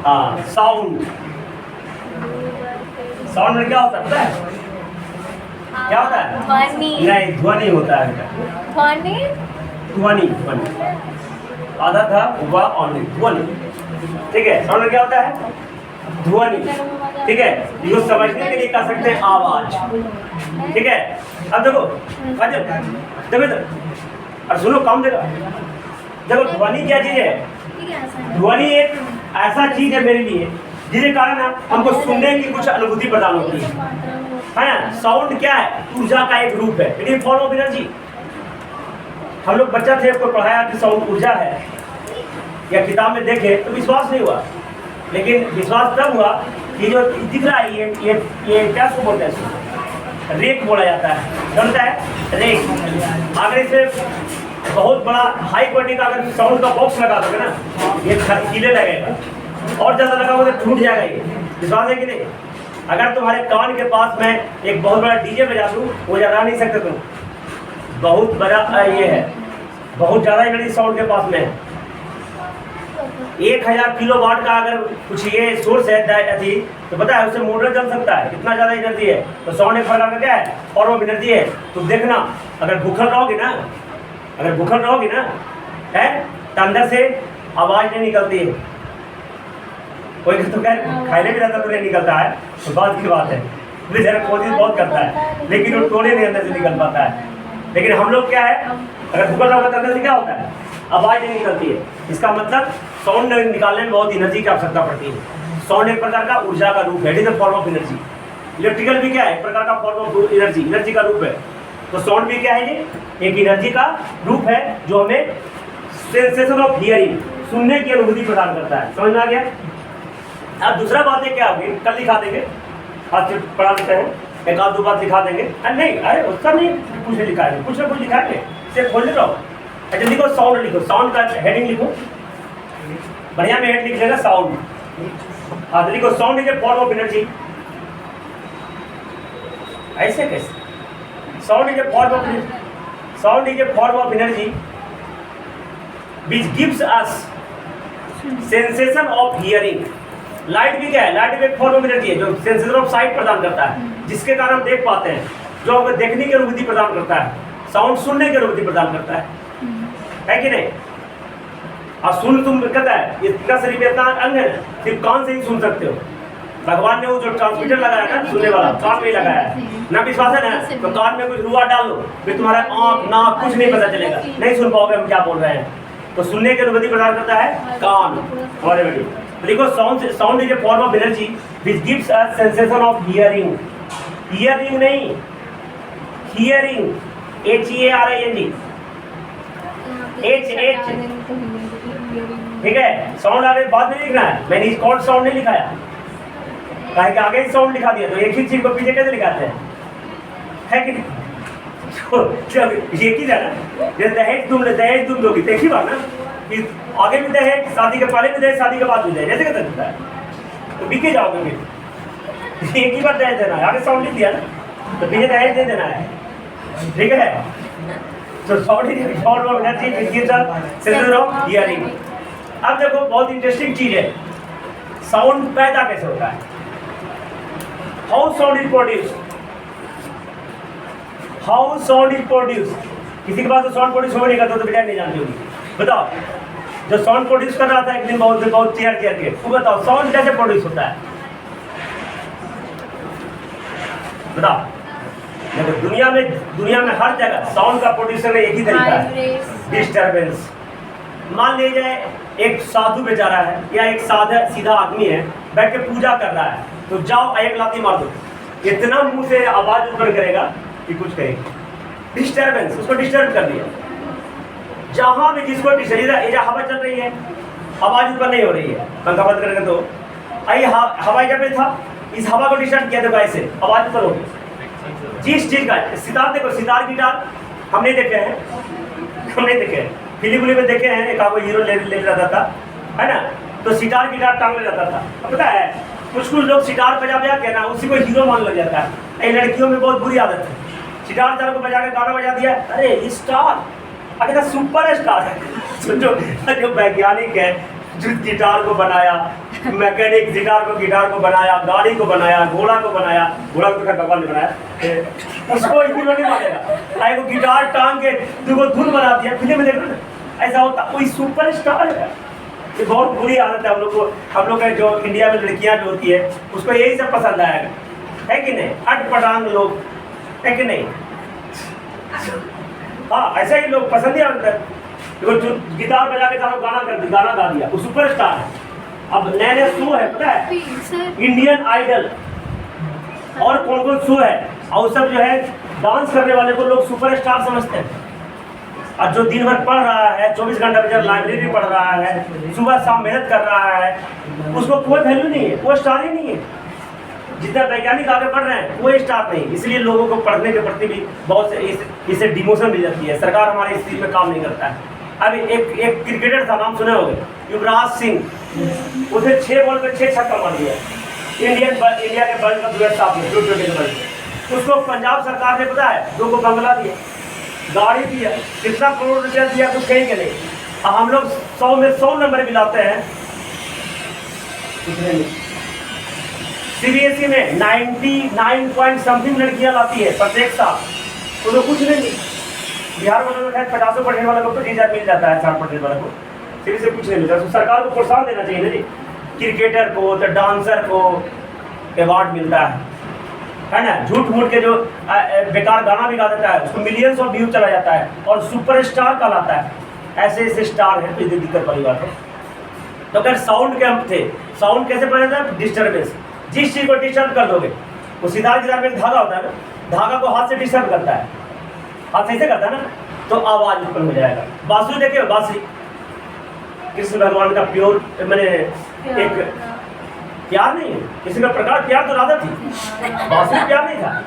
हाँ, sound. Sound में क्या होता है पता है? क्या होता है? ध्वनि। नहीं, ध्वनि होता है बेटा। ध्वनि। ध्वनि, ध्वनि। आधा था हुआ ऑनली ध्वनि। ठीक है, साउंड में क्या होता है? ध्वनि। ठीक है, इसको समझने के लिए कह सकते हैं आवाज। ठीक है, अब देखो देखो इधर और सुनो, काम देगा। देखो ध्वनि क्या चीज है? ध्वनि एक ऐसा चीज है मेरे लिए जिसके कारण हमको सुनने की कुछ अनुभूति प्रदान होती है ना। साउंड क्या है? ऊर्जा का एक रूप है, it is form of energy. हम लोग बच्चा थे, आपको पढ़ाया कि साउंड ऊर्जा है, या किताब में देखे तो विश्वास नहीं हुआ, लेकिन विश्वास तब हुआ कि जो दिख रहा है ये क्या को बोलते हैं? रेक बोला जाता है, जानता है? रेक। अगर इसे बहुत बड़ा हाई क्वालिटी का अगर साउंड का बॉक्स लगा दोगे ना, ये खीले लगेगा, और ज़्यादा लगाओगे तो टूट जाएगा। ये विश्वास है कि नहीं? अगर तुम्हारे कान के पास मैं एक बहुत बड़ा डीजे बजा दूँ, वो जगा नहीं सकते तुम। बहुत बड़ा ये है, बहुत ज़्यादा एनर्जी साउंड के पास में है। 1000 किलोवाट का अगर कुछ ये सोर्स है अभी, तो पता है उससे मोटर चल सकता है, इतना ज़्यादा एनर्जी है। तो साउंड एक प्रकार का क्या है? फॉर्म ऑफ एनर्जी है। तुम देखना, अगर भूखल रहोगे ना, है तो अंदर से आवाज़ नहीं निकलती है। कोई तो क्या खाने भी रहता तो नहीं निकलता है, तो बात की बात है। बेचारा कोशिश बहुत करता है, लेकिन वो टोने नहीं अंदर से निकल पाता है। लेकिन हम लोग क्या है, अगर भूखल रहोगे तो अंदर से क्या होता है? आवाज़ नहीं निकलती है। इसका मतलब साउंड निकालने में बहुत एनर्जी की आवश्यकता पड़ती है। साउंड एक प्रकार का ऊर्जा का रूप है, it is a form of energy. Electrical भी क्या है? एक प्रकार का फॉर्म ऑफ एनर्जी, एनर्जी का रूप है। तो साउंड भी क्या है? ये एक एनर्जी का रूप है जो हमें सेंसेशन ऑफ हियरिंग, सुनने की अनुभूति प्रदान करता है। समझ में आ गया? अब दूसरा बातें क्या होगी, कल दिखा देंगे, आज पढ़ा देते हैं, एक आध दो बात दिखा देंगे। नहीं, अरे उसका नहीं कुछ नहीं लिखा है, कुछ ना कुछ लिखाएंगे, सिर्फ खोल लो। अच्छा लिखो, साउंड लिखो, साउंड का हेडिंग लिखो, बढ़िया में हेड लिख लेगा साउंड। हाँ तो लिखो, sound is a form of energy. ऐसे कैसे? Sound is a form of energy which gives us sensation of hearing। Light भी क्या है? लाइट भी एक फॉर्म ऑफ एनर्जी है जो सेंसेशन ऑफ साइट प्रदान करता है, जिसके कारण हम देख पाते हैं, जो हमें देखने की अनुभूति प्रदान करता है। साउंड सुनने की अनुभूति प्रदान करता है कि नहीं? और सुन तुम कहता है इसका शरीर इतना अंग है, सिर्फ कान से ही सुन सकते हो। भगवान ने वो जो ट्रांसमीटर लगाया ना, सुनने वाला, कान में लगाया है ना। विश्वास है ना, तो कान में कुछ रुआ डाल लो, फिर तुम्हारा आँख नाक कुछ नहीं पता चलेगा, नहीं सुन पाओगे हम क्या बोल रहे हैं। तो सुनने की अनुभूति प्रदान करता है कान। और देखो, sound is a form of energy which gives us sensation of hearing. Hearing नहीं, हियरिंग, HEARING, H। ठीक है, साउंड आगे बाद में लिखना है, मैंने कॉल्ड साउंड नहीं लिखाया, कहे कि आगे ही साउंड लिखा दिया, तो एक ही चीज को पीछे कैसे लिखाते हैं? है कि नहीं? एक ही जाना, जैसे दहेज तुम दोगी तो एक ही बात ना, कि आगे भी दहेज, शादी के पहले भी दहेज, शादी के बाद भी दहेज, ऐसे कैसे होता है? तो बिके जाओगे फिर। एक ही बार दहेज देना है, आगे साउंड लिख दिया ना, तो पीछे दहेज नहीं देना है। ठीक है, तो sound is form of energy which gives us sensation of hearing. अब देखो, बहुत इंटरेस्टिंग चीज है, साउंड पैदा कैसे होता है? How sound is produced? How sound is produced? किसी के पास तो साउंड प्रोड्यूस हो नहीं करता तो बेटा नहीं जानती होगी। बताओ, जो साउंड प्रोड्यूस कर रहा था एक दिन बहुत चेयर के, वो बताओ साउंड कैसे प्रोड्यूस होता है? बताओ। देखो, दुनिया में हर जगह साउंड का प्रोड्यूसर एक ही तरीका है, डिस्टर्बेंस। मान लीजिए एक साधु बेचारा है, या एक सीधा आदमी है, बैठ के पूजा कर रहा है, तो जाओ एक लाठी मार दो, इतना मुंह से आवाज उत्पन्न करेगा कि कुछ कहेगा। डिस्टर्बेंस, उसको डिस्टर्ब कर दिया। जहां भी जिसको हवा चल रही है, आवाज उत्पन्न नहीं हो रही है, पंखा बंद करेंगे तो हवाई जहाज था, इस हवा को डिस्टर्ब किया, देखो ऐसे आवाज उत्पन्न होगी। जिस चीज का सितार, देखो सितार गिटार हम नहीं देखे हैं, फिल्म में देखे हैं, एक आपको हीरो ले जाता था, है ना, तो सितार गिटार टांग ले जाता था। अब पता है कुछ लोग सितार बजा के ना उसी को हीरो मान लग जाता है। लड़कियों में बहुत बुरी आदत है, सितार को बजा के गाना बजा दिया, अरे स्टार, अगर सुपर स्टार है। जो वैज्ञानिक है, जो गिटार को बनाया, मैकेनिक गिटार को बनाया, गाड़ी को बनाया, घोड़ा को बनाया, घोड़ा को भगवान ने बनाया, उसको हीरो नहीं मानेगा। आए वो गिटार टांग के तुमको धुन बना दिया, फिल्म देख रहे ना, ऐसा होता। कोई सुपर स्टार है। ये बहुत बुरी आदत है हम लोग को। हम लोग का जो इंडिया में लड़कियां जो होती है उसको यही सब पसंद आएगा, है कि नहीं? अटपटांग लोग, है कि नहीं? हाँ, ऐसे ही लोग पसंद ही आते हैं। जो गिटार बजा के गाना गा दिया, वो सुपरस्टार है। अब नए नए शो है, पता है, इंडियन आइडल और कौन कौन शो है, और सब जो है डांस करने वाले को लोग सुपरस्टार समझते हैं। और जो दिन भर पढ़ रहा है, 24 घंटा में लाइब्रेरी पढ़ रहा है, सुबह शाम मेहनत कर रहा है, उसको कोई वैल्यू नहीं है, वो स्टार ही नहीं है। जितना वैज्ञानिक आगे बढ़ रहे हैं वो स्टार नहीं। इसलिए लोगों को पढ़ने के प्रति भी बहुत से इससे डिमोशन मिल जाती है। सरकार हमारे इस चीज़ में काम नहीं करता है। अभी एक क्रिकेटर था, नाम सुने होंगे, युवराज सिंह। उसने 6 बॉल पे 6 छक्का मार दिया इंडिया के वर्ल्ड कप 2007 में, T20 में। उसको पंजाब सरकार ने, पता है, 2 को बंगला दिया, गाड़ी दिया, कितना करोड़ रुपया दिया, कुछ कहीं के नहीं। अब हम लोग 100 में 100 नंबर भी लाते हैं, CBSE में 99 पॉइंट समथिंग लड़कियां लाती है प्रत्येक साल, तो कुछ नहीं। बिहार वालों में 50% वाला को तो टीचर मिल जाता है, 60% वाला को से कुछ नहीं मिलता। तो सरकार को प्रोत्साहन देना चाहिए ना जी। क्रिकेटर को, तो डांसर को अवार्ड मिलता है ना। झूठ मूठ के जो बेकार गाना भी गा देता है उसको मिलियंस ऑफ व्यू चला जाता है और सुपरस्टार कहलाता है। ऐसे ऐसे स्टार हैं, तो ये दिक्कत वाली बात है। तो अगर साउंड के हम थे, साउंड कैसे पड़े था? डिस्टर्बेंस। जिस चीज़ को डिस्टर्ब कर दोगे, वो सितार गिटार में धागा होता है ना, धागा को हाथ से डिस्टर्ब करता है, हाथ से ऐसे करता है ना, तो आवाज उत्पन्न हो जाएगा। बांसुरी देखिए, बांसुरी कृष्ण भगवान का प्योर, मैंने एक प्यार नहीं है, किसी का प्रकार प्यार तो राधा थी, बांसुरी प्यार नहीं था,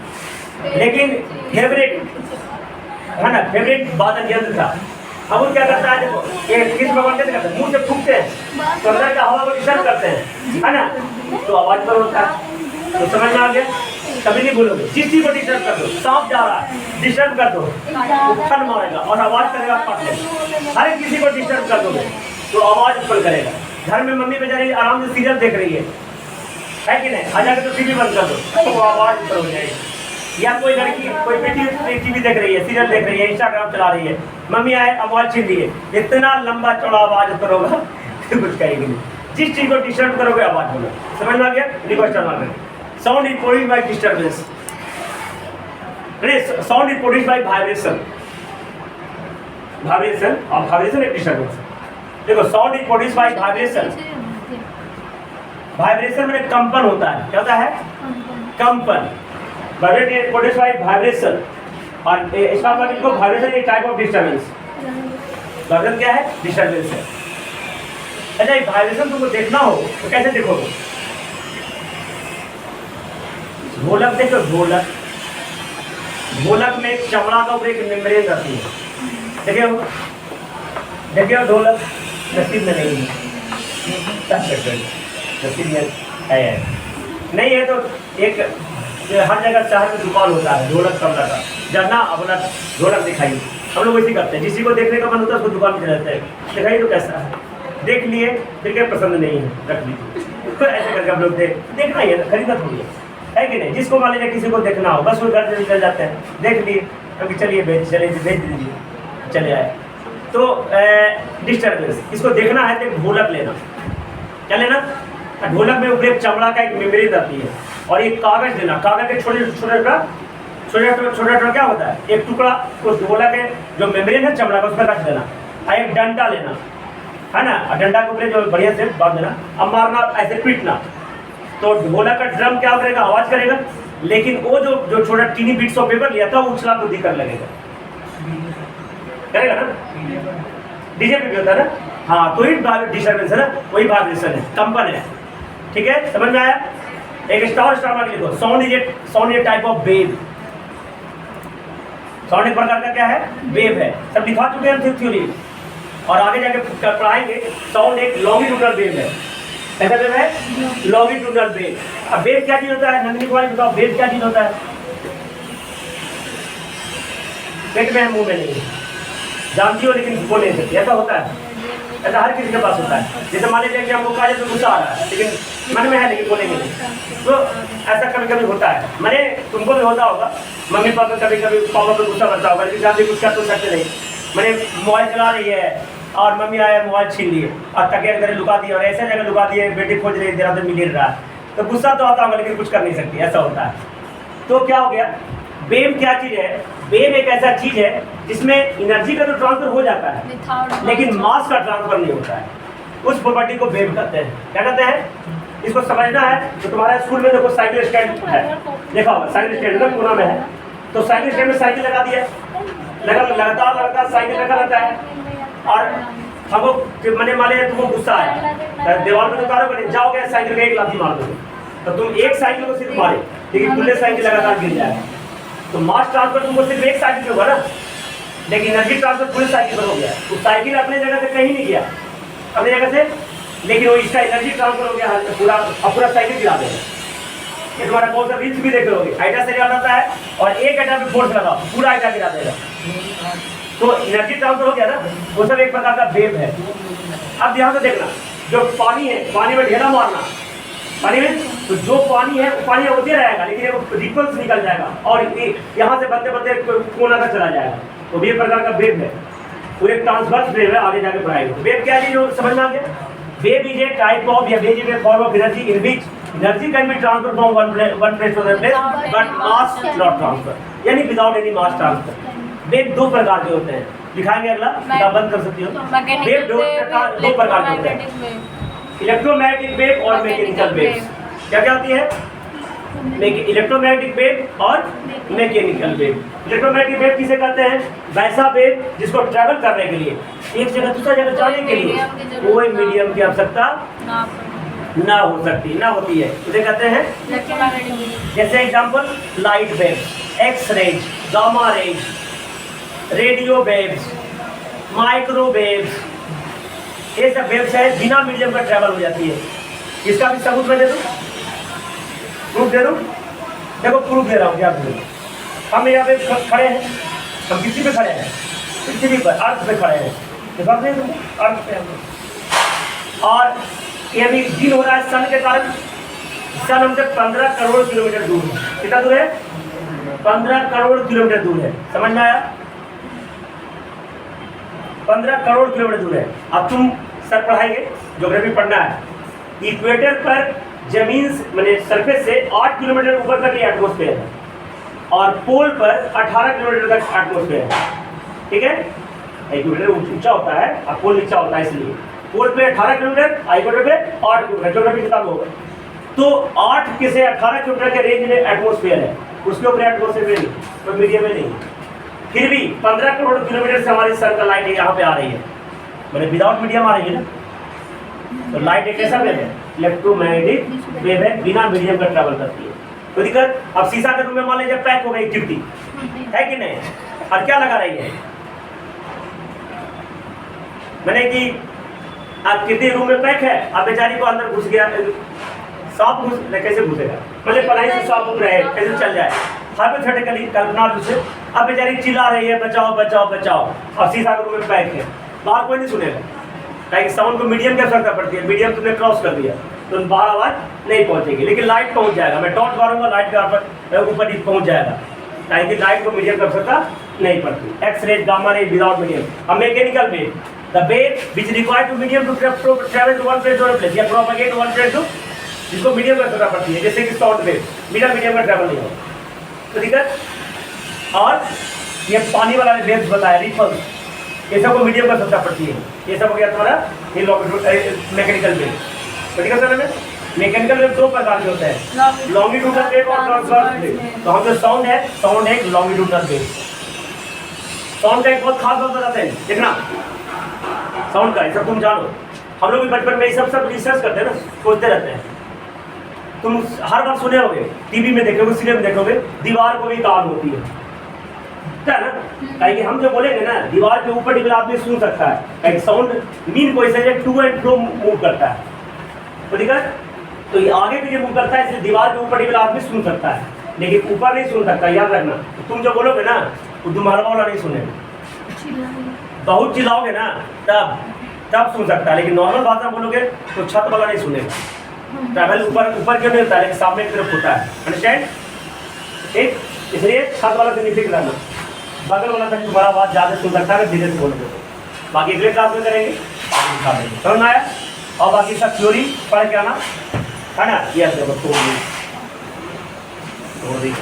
लेकिन फेवरेट है ना, फेवरेट वादन यंत्र था। अब वो क्या करता है, देखो, ये कृष्ण भगवान कैसे करते हैं, मुंह से फूंकते हैं तो अंदर का हवा को डिस्टर्ब करते हैं, है ना, तो आवाज पर होता है। तो समझ में आ गया? कभी नहीं भूलोगे। जिस चीज को डिस्टर्ब कर दो, सांप जा रहा है, डिस्टर्ब कर दो, वो फन मारेगा और आवाज करेगा, पट। हर किसी को डिस्टर्ब कर दोगे तो आवाज उत्पन्न करेगा। घर में मम्मी बेचारी आराम से सीरियल देख रही है कि नहीं, आ जाकर तो टीवी बंद कर दो, तो वो आवाज उत्पन्न हो जाएगी। या कोई लड़की, कोई बेटी टीवी देख रही है, सीरियल देख रही है, इंस्टाग्राम चला रही है, मम्मी आए आवाज छीन ली है, इतना लंबा चौड़ा आवाज उत्पन्न होगा कुछ कहेगी नहीं। जिस चीज को डिस्टर्ब करोगे आवाज होगा। समझ में आ गया? Sound is produced by disturbance, sound is produced by vibration. Vibration और वाइब्रेशन एक डिस्टर्बेंस। देखो, sound is produced by vibration. Vibration में कंपन होता है। क्या होता है? कंपन। Vibration is produced by vibration, और इसका मतलब इसको vibration is type of disturbance. Vibration क्या है? डिस्टर्बेंस है। अच्छा, ये वाइब्रेशन तुमको देखना हो तो कैसे देखोगे? ढोलक देखो, ढोलक, ढोलक में एक चमड़ा का ऊपर एक मेम्ब्रेन रहती है, देखिए हो, देखिए हो, ढोलक नसीब में नहीं है, नसीब में है नहीं है तो एक हर जगह शहर में दुकान होता है ढोलक तबला का, जाना अपना ढोलक दिखाइए। हम लोग वैसे करते हैं, जिसी को देखने का मन होता है उसको दुकान में रहते हैं, दिखाइए तो कैसा है, देख लिए, फिर क्या पसंद नहीं है रख लीजिए। ऐसे करके हम लोग देखना ही है, खरीदना थोड़ी है कि नहीं? जिसको मान लीजिए किसी को देखना हो, बस वो घर से निकल जाते हैं, देख लिए, कभी चलिए भेज दीजिए, चले आए। तो डिस्टर्बेंस, इसको देखना है तो ढोलक लेना। क्या लेना? ढोलक में ऊपर एक चमड़ा का एक मेम्ब्रेन रहती है, और एक कागज लेना। कागज के छोटे छोटा क्या होता है, एक टुकड़ा उस ढोलक के जो मेम्ब्रेन है चमड़ा का, उस पर रख देना। और एक डंडा लेना, है ना, और डंडा के ऊपर जो बढ़िया से बांध देना, अब मारना, ऐसे पीटना, तो ढोलक का ड्रम क्या करेगा? आवाज करेगा। लेकिन वो जो छोटा टीनी बिट्स ऑफ पेपर लिया था वो उछला कूदी कर लगेगा, करेगा ना? डीजे पे भी होता है ना? हाँ, तो ही डिस्टर्बेंस है ना, वही वाइब्रेशन है, कंपन है। ठीक है, समझ में आया? एक स्टार मार्क लिखो। Sound is a type of wave. Sound एक प्रकार का क्या है? वेव है। सब लिखा चुके हैं थ्योरी, और आगे जाके पढ़ाएंगे। साउंड एक लॉन्गिट्यूडनल वेव है। कैसा वेव है? Longitudinal wave. अब वेव क्या चीज होता है? नंदिनी कुमार बताओ, वेव क्या चीज होता है? पेट में है, मुंह में नहीं, जानती हो लेकिन बोल नहीं सकती, ऐसा होता है। ऐसा हर किसी के पास होता है। जैसे मान लीजिए कि हमको कहा जाए तो गुस्सा आ रहा है, लेकिन मन में है लेकिन बोलेंगे नहीं, तो ऐसा कभी कभी होता है। मैंने तुमको भी होता होगा, मम्मी पापा कभी कभी पापा पर गुस्सा करता होगा, लेकिन आप कुछ कर तो सकते नहीं। मैंने मोबाइल चला रही है और मम्मी आया मोबाइल छीन लिए और तकिया के लुका दिए और ऐसे जगह लुका दिए, बेटी खोज रही देरा तो मिल ही रहा है, तो गुस्सा तो आता होगा लेकिन कुछ कर नहीं सकती, ऐसा होता है। तो क्या हो गया, वेव क्या चीज़ है, वेव एक ऐसा चीज़ है जिसमें एनर्जी का तो ट्रांसफर हो जाता है लेकिन मास का ट्रांसफर नहीं होता है। उस प्रॉपर्टी को वेव कहते हैं। क्या कहते हैं, इसको समझना है तो तुम्हारे स्कूल में देखो साइकिल स्टैंड है, देखा होगा साइकिल स्टैंड में कोना में है, तो साइकिल स्टैंड में साइकिल लगा दिया, लगातार साइकिल रखा रहता है। और हमको मैंने मान लिया तुमको गुस्सा आया, दीवार में उतारोगे नहीं, जाओगे साइकिल का एक लाठी मार दोगे, तो तुम एक साइकिल को सिर्फ मारे लेकिन पूरे साइकिल लगातार गिर जाएगा। तो मास ट्रांसफर तुमको सिर्फ एक साइकिल पे हुआ ना, लेकिन एनर्जी ट्रांसफर पूरे साइकिल पर हो गया। तो साइकिल अपने जगह से कहीं नहीं गया अपनी जगह से, लेकिन वो इसका एनर्जी ट्रांसफर हो गया पूरा, अब पूरा साइकिल गिरा देगा। ये तुम्हारा कौन सा रील्स भी देख रहे आइटा से आता है और एक आइटा पे फोर्स लगा पूरा आइटा गिरा देगा। तो एनर्जी ट्रांसफर हो गया ना, वो सब एक प्रकार का वेव है। अब ध्यान से देखना, जो पानी है, पानी में ढेला मारना, पानी में तो जो पानी है वो पानी होते रहेगा लेकिन वो रिपल्स निकल जाएगा और यहाँ से बढ़ते बढ़ते कोना तक चला जाएगा। तो भी एक प्रकार का वेव है, वो एक ट्रांसवर्स वेव है, आगे जाके पढ़ाएगा। वेव क्या है जो समझ में आ गया, wave is a type of या wave is a form of energy in which energy can be transfer from one place to other place but mass not transfer, यानी without any mass transfer. Wave दो प्रकार के होते हैं, दिखाएंगे अगला, किताब बंद कर सकती हो। वेव दो प्रकार के होते हैं, इलेक्ट्रोमैग्नेटिक वेव और मैकेनिकल वेव। क्या क्या होती है, इलेक्ट्रोमैग्नेटिक वेव और मैकेनिकल वेव। इलेक्ट्रोमैग्नेटिक वेव किसे कहते हैं, वैसा वेव जिसको ट्रैवल करने के लिए, एक जगह दूसरा जगह जाने के लिए कोई मीडियम की आवश्यकता ना हो सकती, ना होती है, उसे कहते हैं। जैसे example light wave, X rays, gamma rays, radio waves, microwaves, ये सब वेव्स है बिना मीडियम का ट्रैवल हो जाती है। इसका भी सबूत मैं दे दूं, प्रूफ दे दूं, देखो प्रूफ दे रहा हूँ। क्या हम यहाँ पे खड़े हैं, हम किसी पे खड़े हैं, पृथ्वी पर, अर्थ पे खड़े हैं, अर्थ पे हम, और ये अभी दिन हो रहा है सन के कारण। सन हमसे 15 करोड़ किलोमीटर दूर है। कितना दूर है, 15 करोड़ किलोमीटर दूर है, समझ में आया, 15 करोड़ किलोमीटर दूर है। अब तुम सर पढ़ाएंगे, ज्योग्राफी पढ़ना है, इक्वेटर पर जमीन मैंने सरफेस से 8 किलोमीटर ऊपर तक ये एटमॉस्फेयर है और पोल पर 18 किलोमीटर तक एटमॉस्फेयर है, ठीक है। इक्वेटर ऊंचा होता है और पोल नीचा होता है, इसलिए पोल पे 18 किलोमीटर, इक्वेटर पे 8 किलोमीटर, ज्योग्राफी किताब होगा। तो 8 से 18 किलोमीटर के रेंज में एटमॉस्फेयर है, उसके ऊपर एटमॉस्फेयर में नहीं, तो मीडियम में नहीं। फिर भी 15 करोड़ किलोमीटर से हमारी सन का लाइट यहाँ पे आ रही है, मैंने विदाउट मीडियम आ रही है ना। तो लाइट एक ऐसा वेव है, इलेक्ट्रोमैग्नेटिक वेव है, बिना मीडियम का ट्रैवल करती है। तो दिक्कत, अब शीशा के रूम में मान लीजिए पैक हो गई गिफ्टी है कि नहीं, और क्या लगा रही है, मैंने कि आप कितने रूम में पैक है, आप बेचारी को अंदर घुस गया, सांप घुस कैसे घुसेगा, मतलब पढ़ाई से सांप उठ रहे हैं, कैसे चल जाए, हाइपोथेटिकली कल्पना से। अब बेचारी चिल्ला रही है बचाओ बचाओ बचाओ, और शीशा के रूम में पैक है, बाहर कोई नहीं सुनेगा, ताकि साउंड को मीडियम की आवश्यकता पड़ती है, मीडियम तुमने क्रॉस कर दिया तो बाहर आवाज़ नहीं पहुंचेगी, लेकिन लाइट पहुंच जाएगा। मैं टॉर्च मारूंगा, लाइट के ऊपर ही पहुंच जाएगा, ताकि लाइट को मीडियम की आवश्यकता नहीं पड़ती। X rays, gamma rays without medium. अब mechanical wave, the wave which required to medium to travel to one place to another place या प्रोपेगेट वन प्लेस टू, जिसको मीडियम की आवश्यकता पड़ती है, जैसे कि साउंड वेव, बिना मीडियम का ट्रैवल नहीं हो, तो दिक्कत। और ये पानी वाला वेव्स बताया, रिपल्स, ये सब को मीडियम का आवश्यकता पड़ती है। ये सब हो गया तुम्हारा ये मैकेनिकल वेव। तो ठीक है सर, हमें मैकेनिकल वेव दो प्रकार के होते हैं, लॉन्गिट्यूडनल वेव और ट्रांसवर्स वेव। तो हम जो साउंड है, साउंड एक लॉन्गिट्यूडनल वेव। साउंड का एक बहुत खास बात बताते हैं, देखना साउंड का, ये सब तुम जानो, हम लोग भी बचपन में ये सब रिसर्च करते हैं ना, सोचते रहते हैं। तुम हर बार सुने होगे, टीवी में देखोगे, सीरियल में देखोगे, दीवार को भी कान होती है ना, कि हम जो बोलेंगे ना, दीवार के ऊपर टिकला आदमी सुन सकता है, साउंड मीन को ऐसे टू एंड फ्रो मूव करता है, तो दिक्कत। तो ये आगे भी मूव करता है, इसलिए दीवार के ऊपर टिकला आदमी सुन सकता है, लेकिन ऊपर नहीं सुन सकता, याद रखना। तो तुम जो बोलोगे ना, वो तुम्हारा वाला नहीं सुनेगा, बहुत चिल्लाओगे ना तब, तब सुन सकता है, लेकिन नॉर्मल भाषा बोलोगे तो छत वाला नहीं सुनेगा। ट्रैवल ऊपर ऊपर क्यों नहीं होता है, लेकिन सामने की तरफ होता है। अंडरस्टैंड? ठीक, इसलिए छत वाला से नीचे गिराना, बगल वाला तक तुम्हारा आवाज ज़्यादा सुन सकता है धीरे से बोलोगे तो। बाकी अगले क्लास में करेंगे, समझ में आया? और बाकी सब थ्योरी पढ़ के आना है ना। ये देखो तोड़ दी